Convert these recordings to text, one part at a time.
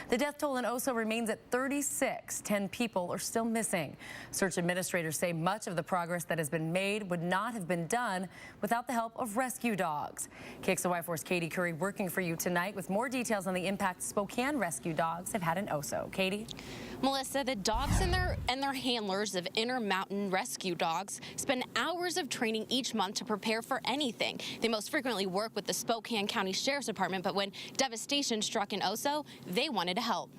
The death toll in Oso remains at 36. 10 people are still missing. Search administrators say much of the progress that has been made would not have been done without the help of rescue dogs. KXLY4's Caiti Currey working for you tonight with more details on the impact Spokane rescue dogs have had in Oso. Caiti? Melissa, the dogs and their handlers of Intermountain Rescue Dogs spend hours of training each month to prepare for anything. They most frequently work with the Spokane County Sheriff's Department, but when devastation struck in Oso, they wanted to help.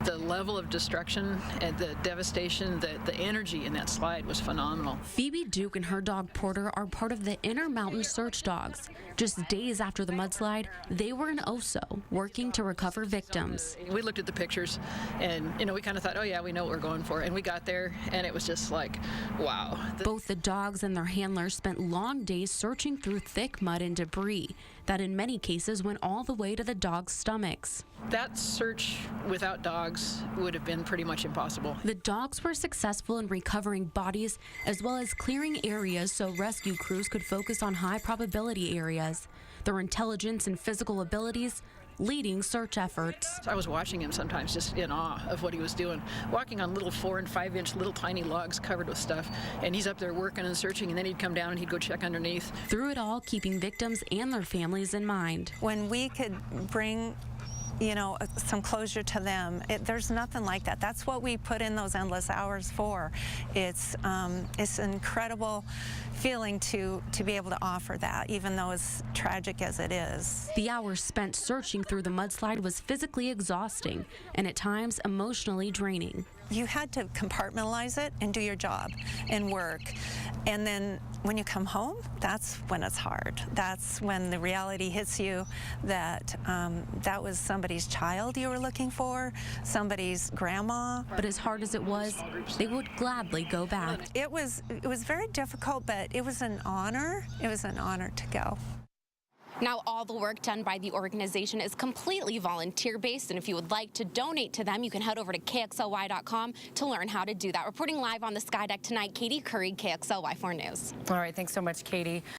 The level of destruction and the devastation, the energy in that slide was phenomenal. Phoebe Duke and her dog Porter are part of the Intermountain Search Dogs. Just days after the mudslide, they were in Oso working to recover victims. We looked at the pictures and, we kind of thought, oh yeah, we know what we're going for. And we got there and it was just like, wow. Both the dogs and their handlers spent long days searching through thick mud and debris that in many cases went all the way to the dogs' stomachs. That search without dogs would have been pretty much impossible. The dogs were successful in recovering bodies as well as clearing areas so rescue crews could focus on high probability areas. Their intelligence and physical abilities leading search efforts. I was watching him sometimes just in awe of what he was doing, walking on little 4- and 5-inch little tiny logs covered with stuff, and he's up there working and searching, and then he'd come down and he'd go check underneath. Through it all, keeping victims and their families in mind. When we could bring some closure to them. There's nothing like that. That's what we put in those endless hours for. It's an incredible feeling to be able to offer that, even though as tragic as it is. The hours spent searching through the mudslide was physically exhausting and at times emotionally draining. You had to compartmentalize it and do your job and work. And then when you come home, that's when it's hard. That's when the reality hits you that that was somebody's child you were looking for, somebody's grandma. But as hard as it was, they would gladly go back. It was very difficult, but it was an honor. It was an honor to go. Now, all the work done by the organization is completely volunteer-based, and if you would like to donate to them, you can head over to KXLY.com to learn how to do that. Reporting live on the Sky Deck tonight, Caiti Currey, KXLY4 News. All right, thanks so much, Caiti.